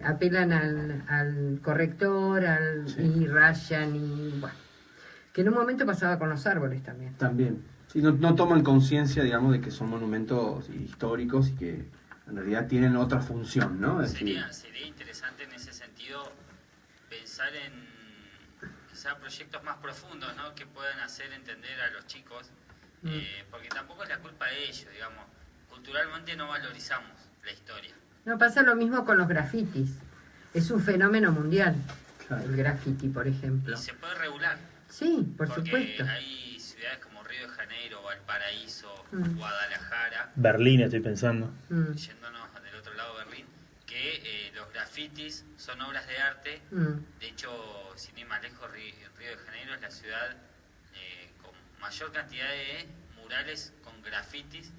apelan al corrector, y rayan, y bueno, que en un momento pasaba con los árboles también. También. Sí, no toman conciencia, digamos, de que son monumentos históricos y que en realidad tienen otra función, ¿no? Sería interesante en ese sentido pensar en quizá proyectos más profundos, ¿no? Que puedan hacer entender a los chicos, porque tampoco es la culpa de ellos, digamos. Culturalmente no valorizamos la historia. No, pasa lo mismo con los grafitis. Es un fenómeno mundial, Claro. el graffiti, por ejemplo. Y se puede regular. Sí, por porque supuesto. hay ciudades como Río de Janeiro, Valparaíso, Guadalajara, Berlín estoy pensando. yéndonos del otro lado de Berlín, que los grafitis son obras de arte. De hecho, sin ir más lejos, Río de Janeiro es la ciudad con mayor cantidad de murales con grafitis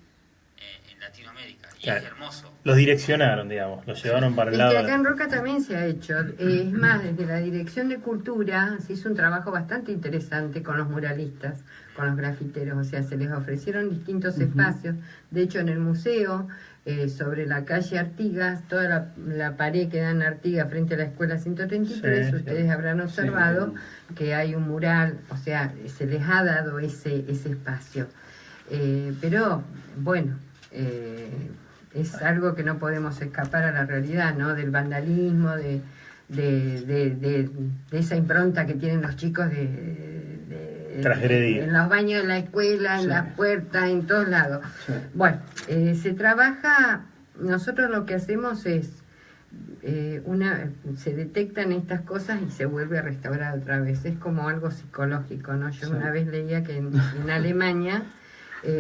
en Latinoamérica. Y Claro. es hermoso. Los direccionaron, digamos, los llevaron para el Es lado. que acá en Roca también se ha hecho. Es más, desde la Dirección de Cultura se hizo un trabajo bastante interesante con los muralistas, con los grafiteros. O sea, se les ofrecieron distintos espacios. De hecho, en el museo, sobre la calle Artigas, toda la pared que da en Artigas frente a la Escuela 133, Sí, ustedes sí. habrán observado que hay un mural. O sea, se les ha dado ese espacio. Pero, bueno... es algo que no podemos escapar a la realidad, ¿no? Del vandalismo, de esa impronta que tienen los chicos Transgredir. en los baños de la escuela, en las puertas, en todos lados. Bueno, se trabaja, nosotros lo que hacemos es, se detectan estas cosas y se vuelve a restaurar otra vez. Es como algo psicológico, ¿no? Yo una vez leía que en Alemania...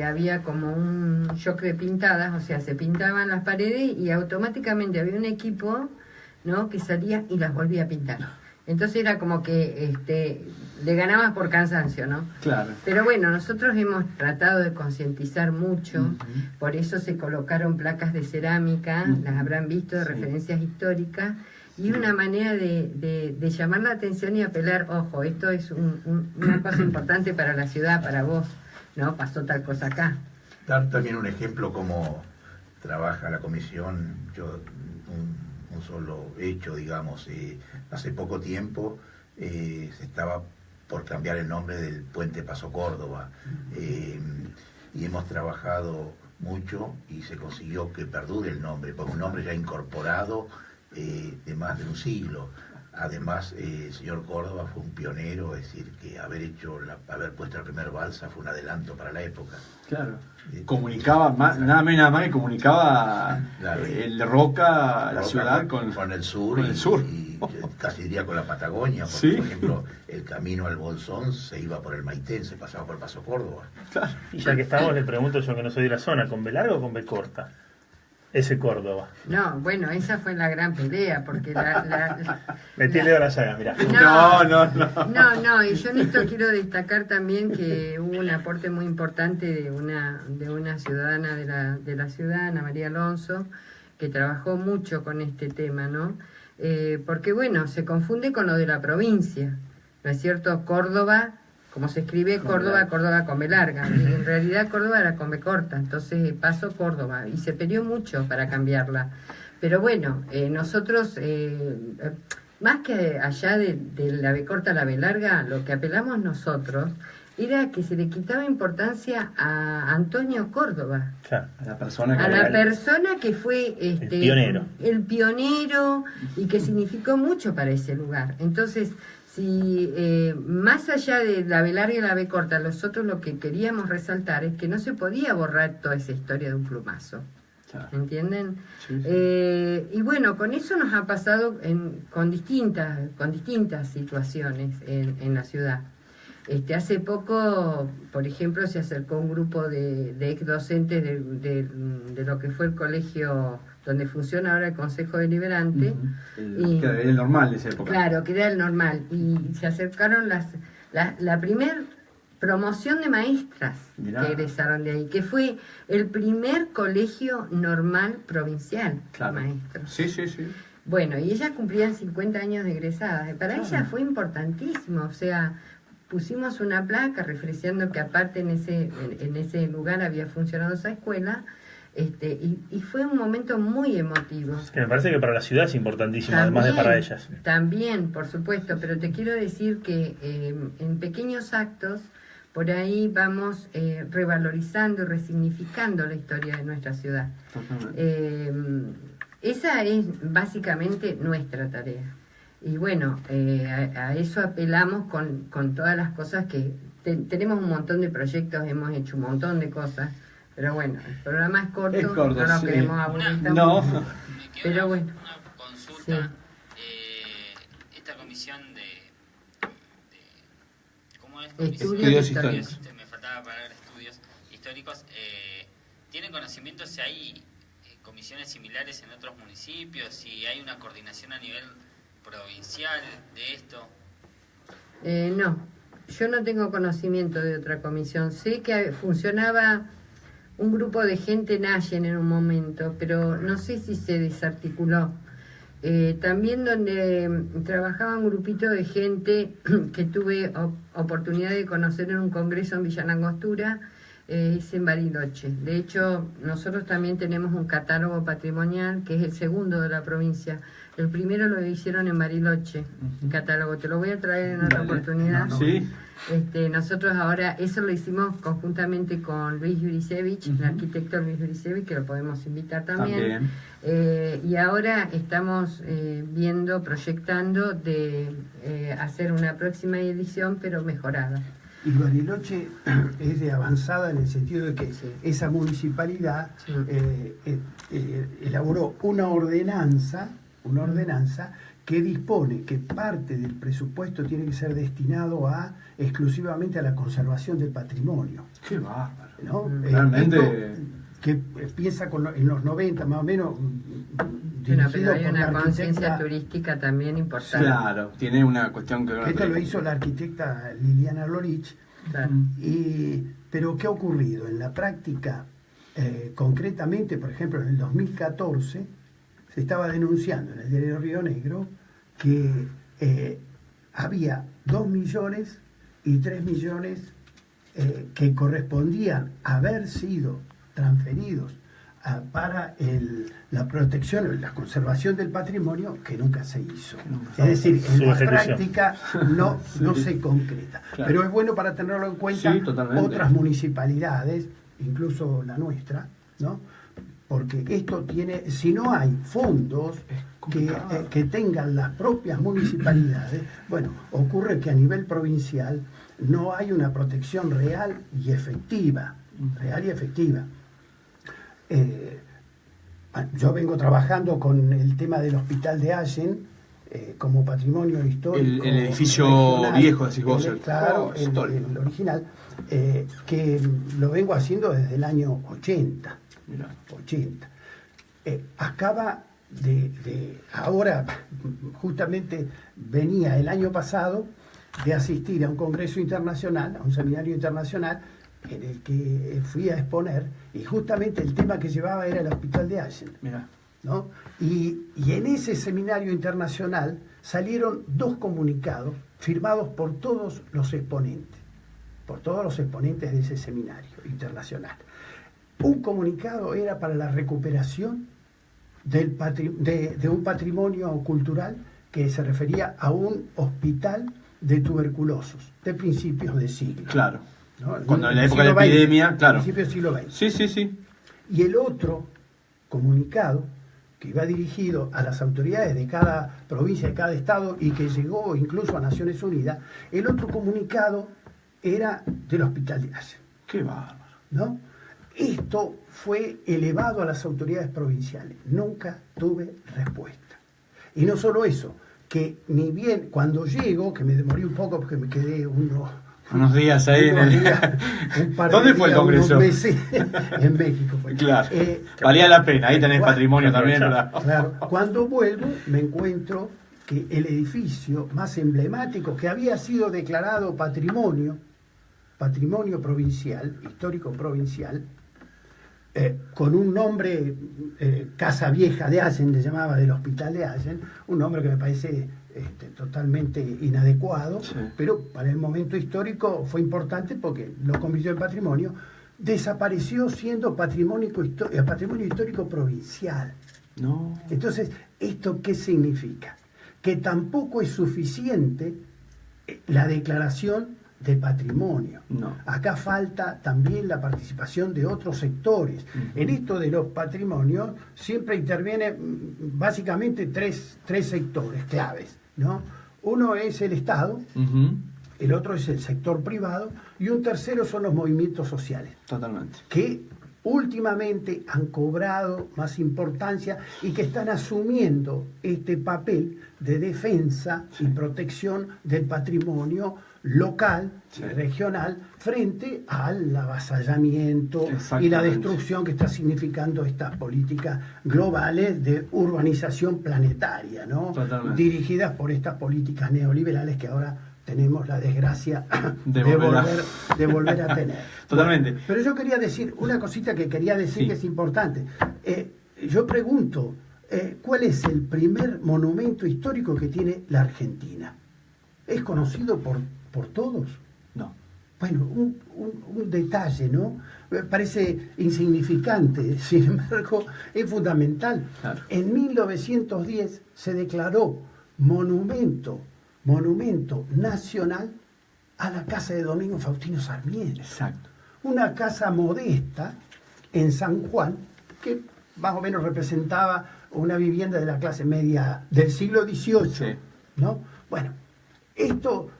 había como un shock de pintadas, o sea, se pintaban las paredes y automáticamente había un equipo, ¿no?, que salía y las volvía a pintar. Entonces era como que le ganabas por cansancio, ¿no? Claro. Pero bueno, nosotros hemos tratado de concientizar mucho, por eso se colocaron placas de cerámica, las habrán visto, de referencias históricas, y una manera de llamar la atención y apelar, ojo, esto es una cosa importante para la ciudad, para vos. No, pasó tal cosa acá. Dar también un ejemplo cómo trabaja la comisión, un solo hecho, digamos. Hace poco tiempo se estaba por cambiar el nombre del puente Paso Córdoba, y hemos trabajado mucho y se consiguió que perdure el nombre, porque un nombre ya incorporado de más de un siglo. Además, el señor Córdoba fue un pionero, es decir, que haber puesto la primera balsa fue un adelanto para la época. Claro. Comunicaba, nada menos nada más que comunicaba el de Roca, la ciudad, con el sur. Con el sur. Y casi diría con la Patagonia, porque, ¿Sí? por ejemplo, el camino al Bolsón se iba por el Maitén, se pasaba por Paso Córdoba. Claro. Y ya que estamos, le pregunto yo que no soy de la zona, ¿con B larga o con B corta? Ese Córdoba. No, bueno, esa fue la gran pelea, porque Metí el dedo a la llaga, mirá. No, y yo en esto quiero destacar también que hubo un aporte muy importante de una ciudadana de la ciudad, Ana María Alonso, que trabajó mucho con este tema, ¿no? Porque, bueno, se confunde con lo de la provincia, ¿no es cierto? Córdoba, como se escribe Córdoba con B larga, y en realidad Córdoba era con B corta, entonces pasó Córdoba, y se peleó mucho para cambiarla. Pero bueno, nosotros, más que allá de la B corta a la B larga, lo que apelamos nosotros era que se le quitaba importancia a Antonio Córdoba. Claro. A la persona Que fue el pionero y que significó mucho para ese lugar. Entonces, si más allá de la B larga y la B corta, nosotros lo que queríamos resaltar es que no se podía borrar toda esa historia de un plumazo. Claro. ¿Entienden? Sí, sí. Y bueno, con eso nos ha pasado con distintas situaciones en la ciudad. Hace poco, por ejemplo, se acercó un grupo de ex docentes de lo que fue el colegio donde funciona ahora el Consejo Deliberante. Que era el normal de esa época. Claro, que era el normal. Y se acercaron la primer promoción de maestras que egresaron de ahí, que fue el primer colegio normal provincial de maestros. Sí, sí, sí. Bueno, y ellas cumplían 50 años de egresadas. Para ellas fue importantísimo, o sea, pusimos una placa reflejando que aparte en ese lugar había funcionado esa escuela, Y fue un momento muy emotivo. Que me parece que para la ciudad es importantísimo, además de para ellas. También, por supuesto, pero te quiero decir que en pequeños actos, por ahí vamos revalorizando y resignificando la historia de nuestra ciudad. Esa es básicamente nuestra tarea. Y bueno, a eso apelamos con todas las cosas que... tenemos un montón de proyectos, hemos hecho un montón de cosas, pero bueno, el programa es corto, no nos queremos aburrir tampoco. Pero bueno. Una consulta. Esta comisión de ¿cómo es? Estudios históricos. Me faltaba la palabra estudios históricos. ¿Tienen conocimiento si hay comisiones similares en otros municipios? Si hay una coordinación a nivel provincial de esto. No, yo no tengo conocimiento de otra comisión. Sé que funcionaba un grupo de gente en Allen en un momento, pero no sé si se desarticuló. También donde trabajaba un grupito de gente que tuve oportunidad de conocer en un congreso en Villa Langostura, es en Bariloche. De hecho, nosotros también tenemos un catálogo patrimonial que es el segundo de la provincia. El primero lo hicieron en Bariloche, el catálogo. Te lo voy a traer en otra oportunidad. Sí. Nosotros ahora, eso lo hicimos conjuntamente con Luis Jurisevich, el arquitecto Luis Jurisevich, que lo podemos invitar también. Y ahora estamos proyectando de hacer una próxima edición, pero mejorada. Y Bariloche es de avanzada en el sentido de que esa municipalidad elaboró una ordenanza que dispone que parte del presupuesto tiene que ser destinado exclusivamente a la conservación del patrimonio. ¡Qué bárbaro! ¿No? Realmente... que piensa en los 90 más o menos, bueno, pero hay una conciencia turística también importante. Claro, tiene una cuestión que... Esto lo hizo la arquitecta Liliana Lorich. Claro. Pero ¿qué ha ocurrido? En la práctica, concretamente, por ejemplo, en el 2014, se estaba denunciando en el diario Río Negro que había 2 millones y 3 millones que correspondían haber sido transferidos para la protección o la conservación del patrimonio, que nunca se hizo. Es decir, en la práctica no se concreta. Claro. Pero es bueno para tenerlo en cuenta otras municipalidades, incluso la nuestra, ¿no? Porque esto tiene, si no hay fondos que tengan las propias municipalidades, bueno, ocurre que a nivel provincial no hay una protección real y efectiva. Yo vengo trabajando con el tema del hospital de Allen como patrimonio histórico. El edificio regional, viejo, decís vos. Claro, el original, que lo vengo haciendo desde el año 80. Mirá. 80. Acaba ahora, justamente venía el año pasado de asistir a un congreso internacional, a un seminario internacional, en el que fui a exponer, y justamente el tema que llevaba era el hospital de Allen. Mirá. ¿No? Y en ese seminario internacional salieron 2 comunicados firmados por todos los exponentes de ese seminario internacional. Un comunicado era para la recuperación de un patrimonio cultural que se refería a un hospital de tuberculosos de principios de siglo. Claro. ¿No? Cuando en la época de la epidemia, claro. Principios del siglo XX. Sí. Y el otro comunicado, que iba dirigido a las autoridades de cada provincia, de cada estado, y que llegó incluso a Naciones Unidas, el otro comunicado era del hospital de Allen. ¡Qué bárbaro! ¿No? Esto fue elevado a las autoridades provinciales. Nunca tuve respuesta. Y no solo eso, que ni bien cuando llego, que me demoré un poco porque me quedé unos días ahí. ¿Dónde fue el congreso? En México fue. Claro. Valía la pena, ahí tenés patrimonio también, ¿verdad? Claro. Cuando vuelvo me encuentro que el edificio más emblemático, que había sido declarado patrimonio provincial, histórico provincial, con un nombre, Casa Vieja de Allen, le llamaba, del hospital de Allen, un nombre que me parece totalmente inadecuado, sí. Pero para el momento histórico fue importante porque lo convirtió en patrimonio. desapareció siendo patrimonio histórico provincial. No. Entonces, ¿esto qué significa? Que tampoco es suficiente la declaración de patrimonio. No. Acá falta también la participación de otros sectores. En esto de los patrimonios siempre intervienen básicamente tres sectores claves, ¿no? Uno es el Estado, el otro es el sector privado y un tercero son los movimientos sociales. Totalmente. Que últimamente han cobrado más importancia y que están asumiendo este papel de defensa y protección del patrimonio local y regional frente al avasallamiento y la destrucción que está significando estas políticas globales de urbanización planetaria, ¿no? Dirigidas por estas políticas neoliberales que ahora tenemos la desgracia de volver a tener. Totalmente. Bueno, pero yo quería decir una cosita que quería decir sí. que es importante. Yo pregunto, ¿cuál es el primer monumento histórico que tiene la Argentina? ¿Es conocido por todos? No. Bueno, un detalle, ¿no? Parece insignificante, sin embargo, es fundamental. Claro. En 1910 se declaró monumento nacional a la casa de Domingo Faustino Sarmiento. Exacto. Una casa modesta en San Juan que más o menos representaba una vivienda de la clase media del siglo XVIII, sí. ¿no? Bueno, esto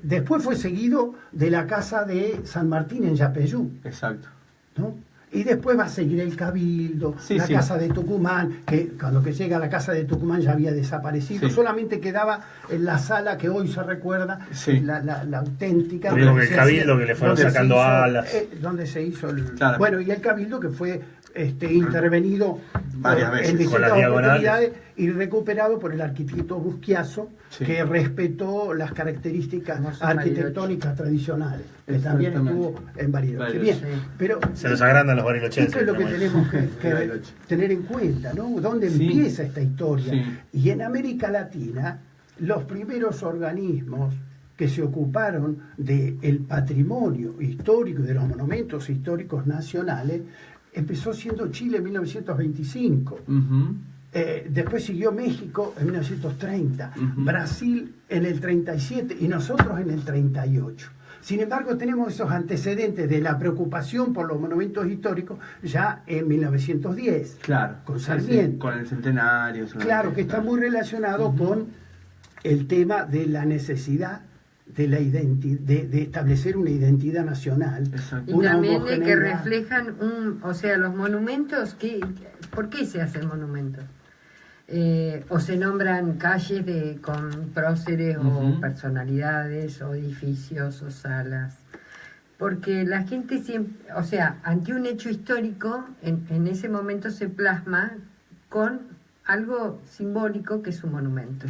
después fue seguido de la casa de San Martín en Yapeyú. Exacto. ¿No? Y después va a seguir el Cabildo, la casa de Tucumán, que cuando que llega a la casa de Tucumán ya había desaparecido, solamente quedaba en la sala que hoy se recuerda, la auténtica. Digo que el Cabildo que le fueron sacando alas. Donde se hizo el... Claro. Bueno, y el Cabildo que fue intervenido varias veces en distintas oportunidades y recuperado por el arquitecto Busquiazo, que respetó las características arquitectónicas tradicionales, que también estuvo en Bariloche. Bien, pero se nos agrandan los barilochenses. Esto es lo que tenemos que tener en cuenta, ¿no? ¿Dónde empieza esta historia? Y en América Latina, los primeros organismos que se ocuparon del patrimonio histórico y de los monumentos históricos nacionales empezó siendo Chile en 1925. Después siguió México en 1930, Brasil en el 37 y nosotros en el 38. Sin embargo, tenemos esos antecedentes de la preocupación por los monumentos históricos ya en 1910. Claro. Con Sarmiento. Sí, con el centenario. Claro, que está muy relacionado con el tema de la necesidad de la de establecer una identidad nacional. Y también de que reflejan los monumentos, ¿por qué se hacen monumentos? O se nombran calles con próceres o personalidades o edificios o salas, porque la gente siempre, ante un hecho histórico en ese momento se plasma con algo simbólico que es un monumento.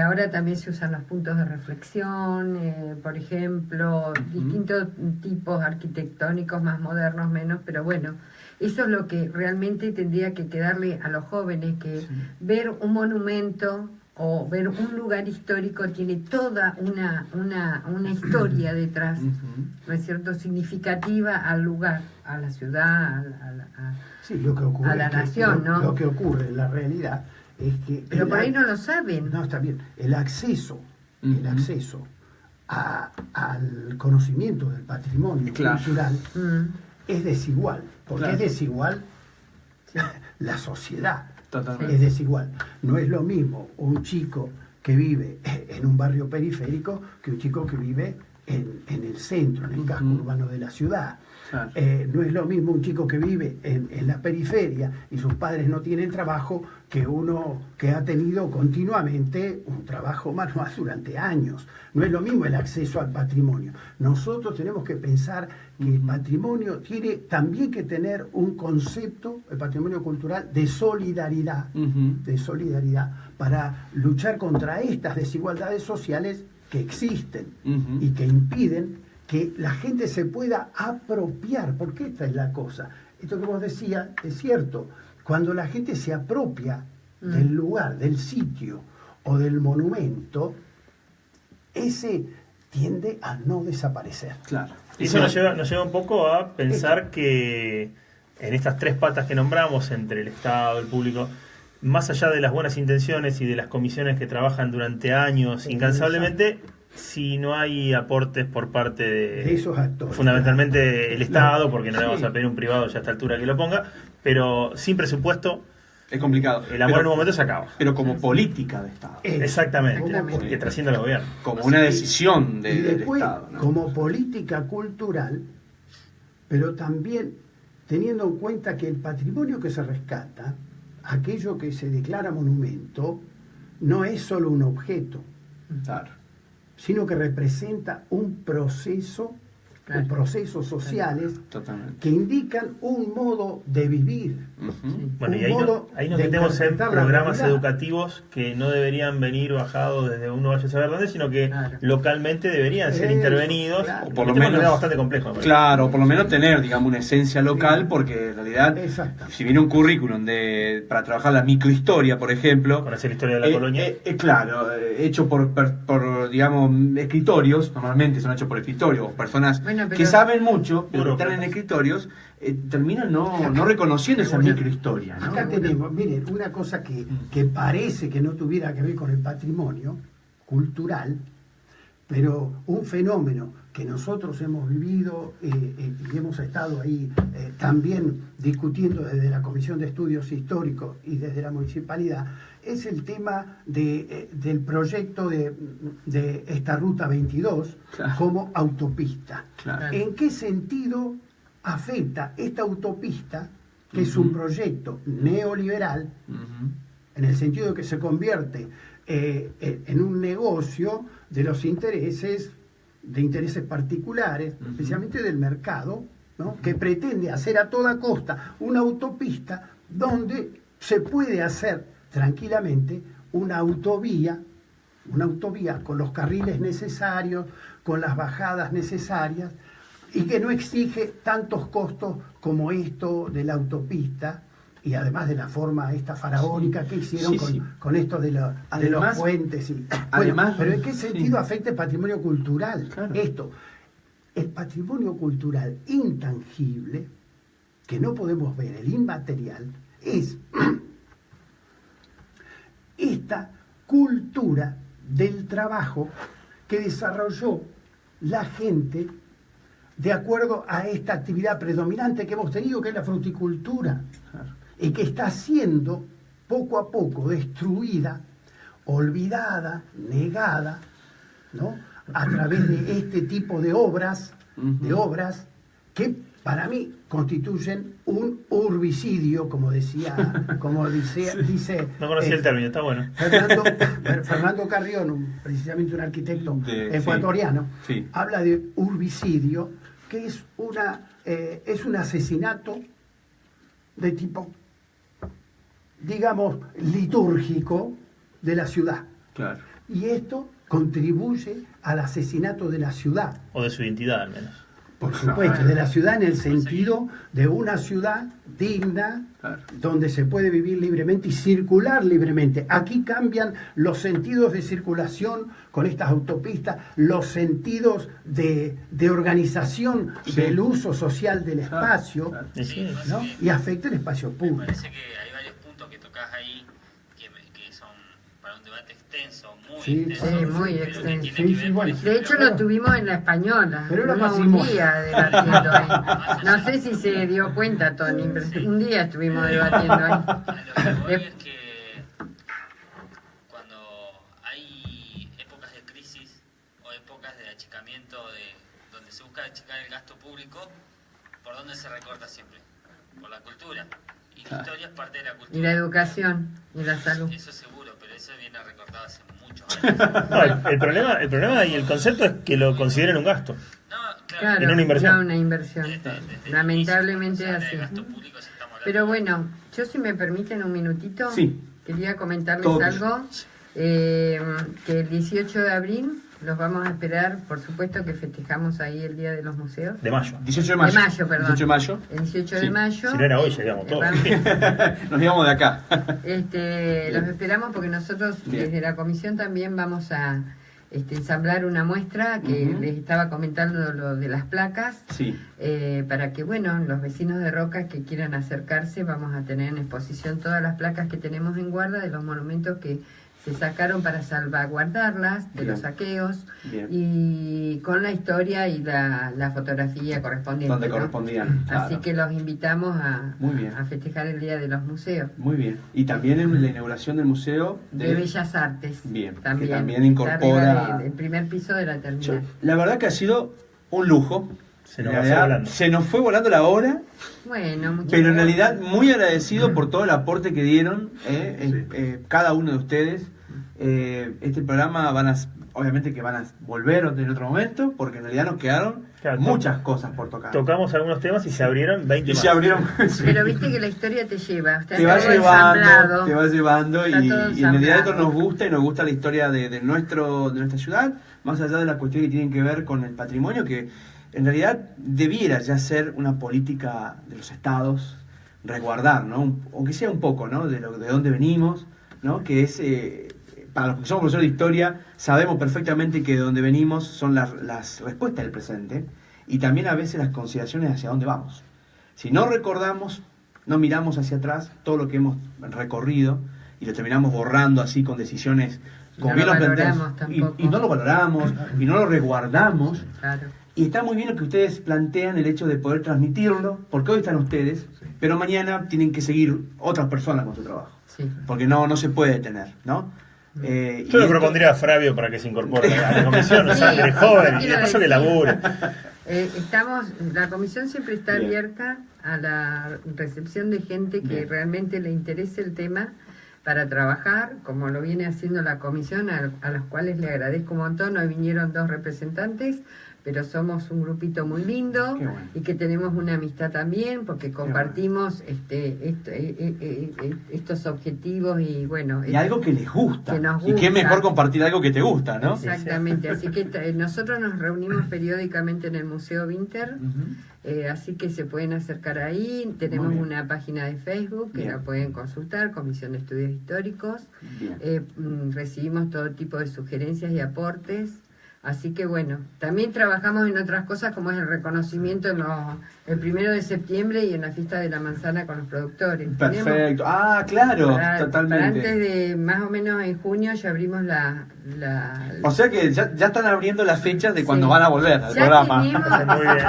Ahora también se usan los puntos de reflexión, por ejemplo, distintos tipos arquitectónicos, más modernos, menos, pero bueno, eso es lo que realmente tendría que quedarle a los jóvenes, que ver un monumento o ver un lugar histórico tiene toda una historia detrás, ¿no es cierto?, significativa al lugar, a la ciudad, a la nación, ¿no? Lo que ocurre en la realidad es que... Pero por ahí no lo saben. No, está bien. El acceso al conocimiento del patrimonio cultural es desigual. Porque es desigual la sociedad. Totalmente. Es desigual. No es lo mismo un chico que vive en un barrio periférico que un chico que vive en el centro, en el casco urbano de la ciudad. Claro. No es lo mismo un chico que vive en la periferia y sus padres no tienen trabajo que uno que ha tenido continuamente un trabajo manual durante años. No es lo mismo el acceso al patrimonio. Nosotros tenemos que pensar que el patrimonio tiene también que tener un concepto, el patrimonio cultural, de solidaridad para luchar contra estas desigualdades sociales que existen y que impiden que la gente se pueda apropiar, porque esta es la cosa. Esto que vos decías es cierto. Cuando la gente se apropia del lugar, del sitio o del monumento, ese tiende a no desaparecer. Claro. Y eso nos lleva un poco a pensar que en estas tres patas que nombramos, entre el Estado, el público, más allá de las buenas intenciones y de las comisiones que trabajan durante años incansablemente, si no hay aportes por parte de esos actores, fundamentalmente el Estado, porque no le vamos a pedir a un privado ya a esta altura que lo ponga, pero sin presupuesto, es complicado. El amor en un momento se acaba. Pero como política de Estado. Exactamente. Que trasciende al gobierno. Como una decisión y después, del Estado, ¿no? Como política cultural, pero también teniendo en cuenta que el patrimonio que se rescata, aquello que se declara monumento, no es solo un objeto, Claro. sino que representa un proceso, Claro. procesos sociales Totalmente. que indican un modo de vivir. Ujú. Bueno, y Un ahí, modo ahí nos de metemos en interpretar la programas realidad. educativos que no deberían venir bajados desde uno vaya a saber dónde, sino que Claro. localmente deberían ser Eso, intervenidos. claro. O por lo Este es menos- bastante complejo. me parece. Claro, por lo menos tener, digamos, una esencia local, Sí. porque en realidad, Exacto. si viene un currículum para trabajar la microhistoria, por ejemplo, Conocer la historia de la colonia. claro, hecho por, digamos, escritorios, normalmente son hechos por escritorios, o personas Bueno, pero- que saben mucho, pero que están Burócratas. en escritorios, terminan no reconociendo esa microhistoria, ¿no? Acá tenemos, miren, una cosa que parece que no tuviera que ver con el patrimonio cultural, pero un fenómeno que nosotros hemos vivido y hemos estado ahí también discutiendo desde la Comisión de Estudios Históricos y desde la Municipalidad, es el tema del proyecto de esta Ruta 22 Claro. como autopista. Claro. ¿En qué sentido afecta esta autopista, que es un proyecto neoliberal, Ujú. en el sentido de que se convierte en un negocio de los intereses particulares, Ujú. especialmente del mercado, ¿no? Que pretende hacer a toda costa una autopista donde se puede hacer tranquilamente una autovía con los carriles necesarios, con las bajadas necesarias, y que no exige tantos costos como esto de la autopista, y además de la forma esta faraónica que hicieron Sí. con esto de los Además- puentes. Bueno, además- pero ¿en qué sentido sí. afecta el patrimonio cultural? Claro. Esto, el patrimonio cultural intangible, que no podemos ver, el inmaterial, es esta cultura del trabajo que desarrolló la gente de acuerdo a esta actividad predominante que hemos tenido, que es la fruticultura, Claro. y que está siendo poco a poco destruida, olvidada, negada, ¿no? A través de este tipo de obras, que para mí constituyen un urbicidio, como dice No conocía el término, está bueno. Fernando Carrión, precisamente un arquitecto Sí. ecuatoriano, Sí. habla de urbicidio, que es un asesinato de tipo, digamos, litúrgico de la ciudad. Claro. Y esto contribuye al asesinato de la ciudad. O de su identidad, al menos. Por supuesto, de la ciudad en el sentido de una ciudad digna, Claro. donde se puede vivir libremente y circular libremente. Aquí cambian los sentidos de circulación con estas autopistas, los sentidos de organización Sí. del uso social del Claro, espacio, claro. Y sí, ¿no? Y afecta el espacio Me público. parece que hay varios puntos que tocas ahí que son para un debate extenso, muy Sí, extenso. sí, muy pero que extenso. tiene Sí, que sí, ver, bueno. por De hecho ejemplo, lo tuvimos en La Española, Pero era un patrimonio. día debatiendo ahí. No sé si se dio cuenta, Tony, pero un día estuvimos debatiendo ahí. a lo que voy es que cuando hay épocas de crisis o épocas de achicamiento donde se busca achicar el gasto público, ¿por dónde se recorta siempre? Por la cultura. Y la historia es parte de la cultura. Y la educación y la salud. Eso seguro, pero eso viene recortado hace muchos años. No, el problema y el concepto es que lo consideren un gasto. No, Claro, Y no una inversión. no una inversión. Desde el Lamentablemente inicio, es cuando se habla de así. gasto público, ya estamos hablando Pero bueno, yo si me permiten un minutito, Sí. quería comentarles Todo. algo, que el 18 de abril los vamos a esperar, por supuesto que festejamos ahí el Día de los Museos. De mayo. 18 de mayo. De mayo, perdón. 18 de mayo. El 18 Sí. de mayo. Si no era hoy, llegamos todos. Nos íbamos de acá. Los esperamos porque nosotros Bien. desde la comisión también vamos a ensamblar una muestra que les estaba comentando lo de las placas, Sí. Para que, bueno, los vecinos de Roca que quieran acercarse, vamos a tener en exposición todas las placas que tenemos en guarda de los monumentos que se sacaron para salvaguardarlas de Bien. los saqueos, Bien. y con la historia y la fotografía correspondiente. Donde ¿no? correspondían. Así claro. que los invitamos Muy bien. a festejar el Día de los Museos. Muy bien. Y también en la inauguración del Museo De Bellas Artes. Bien, que También, también está incorpora- arriba del primer piso de la terminal. La verdad que ha sido un lujo. Se nos En pasó realidad, volando. se nos fue volando la hora, Bueno, muchas pero en gracias. realidad muy agradecido por todo el aporte que dieron cada uno de ustedes. Este programa obviamente que van a volver en otro momento, porque en realidad nos quedaron Claro, muchas cosas por tocar. Tocamos algunos temas y se abrieron 20 Y más. se abrieron. Pero viste que la historia te lleva. Te va todo llevando, ensamblado. te va llevando Está y todo en realidad ensamblado. esto nos gusta y nos gusta la historia de nuestra ciudad, más allá de las cuestiones que tienen que ver con el patrimonio, que en realidad debiera ya ser una política de los estados, resguardar, ¿no? Aunque sea un poco, ¿no? De dónde venimos, ¿no? Que es, para los que somos profesores de historia, sabemos perfectamente que de dónde venimos son las respuestas del presente y también a veces las consideraciones hacia dónde vamos. Si no recordamos, no miramos hacia atrás todo lo que hemos recorrido y lo terminamos borrando así con decisiones como No bien lo lo planteamos, valoramos tampoco. y no lo valoramos y no lo resguardamos. Claro. Y está muy bien lo que ustedes plantean, el hecho de poder transmitirlo, porque hoy están ustedes, pero mañana tienen que seguir otras personas con su trabajo, Sí. porque no se puede detener, ¿no? Yo y le esto- propondría a Flavio para que se incorpore a la comisión, o Sí, sea, que es joven y de paso que decir. labure. La comisión siempre está Bien. abierta a la recepción de gente que Bien. realmente le interese el tema para trabajar, como lo viene haciendo la comisión, a los cuales le agradezco un montón. Hoy vinieron 2 representantes, pero somos un grupito muy lindo. Qué bueno. Y que tenemos una amistad también, porque compartimos estos objetivos y bueno. Y algo que les gusta. Que nos Y qué gusta. mejor compartir algo que te gusta, ¿no? Exactamente, así que nosotros nos reunimos periódicamente en el Museo Winter, Ujú. así que se pueden acercar ahí. Tenemos Muy bien. una página de Facebook que Bien. la pueden consultar, Comisión de Estudios Históricos. Bien. Recibimos todo tipo de sugerencias y aportes. Así que bueno, también trabajamos en otras cosas como es el reconocimiento el 1 de septiembre y en la fiesta de la manzana con los productores. Tenemos- Perfecto. Ah, claro, para totalmente. antes de más o menos en junio ya abrimos O sea que ya están abriendo las fechas de cuando Sí. van a volver al Ya programa. tenemos- Muy bien.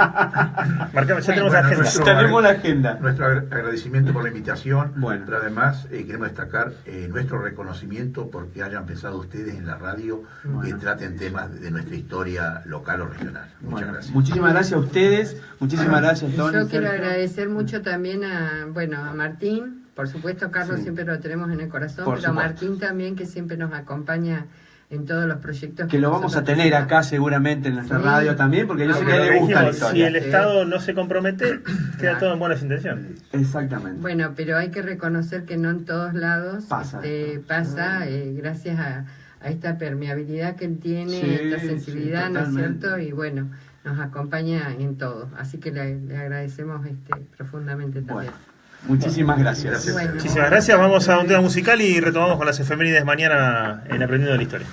Marcamos, ya tenemos la agenda. Tenemos la agenda. Nuestro agradecimiento por la invitación, Bueno. pero además queremos destacar nuestro reconocimiento porque hayan pensado ustedes en la radio que traten temas de nuestra historia local o regional. Muchas Bueno, gracias. muchísimas gracias a ustedes, muchísimas gracias, Tony. Yo quiero Sergio. agradecer mucho también a Martín, por supuesto Carlos Sí. siempre lo tenemos en el corazón, Por pero supuesto. Martín también que siempre nos acompaña en todos los proyectos Que lo vamos a nosotros tener hacemos. acá seguramente en nuestra Sí. radio también, porque yo sé que a Pero él le gusta la Dijimos, si historia. el Estado no se compromete, queda Claro. todo en buenas intenciones. Exactamente. Bueno, pero hay que reconocer que no en todos lados Pasa. pasa gracias a esta permeabilidad que él tiene, Sí, esta sí, sensibilidad, ¿no es totalmente. cierto? Y bueno, nos acompaña en todo. Así que le agradecemos profundamente también. Bueno, muchísimas gracias. Gracias. Bueno. Muchísimas gracias. Vamos a un tema musical y retomamos con las efemérides mañana en Aprendiendo de la Historia.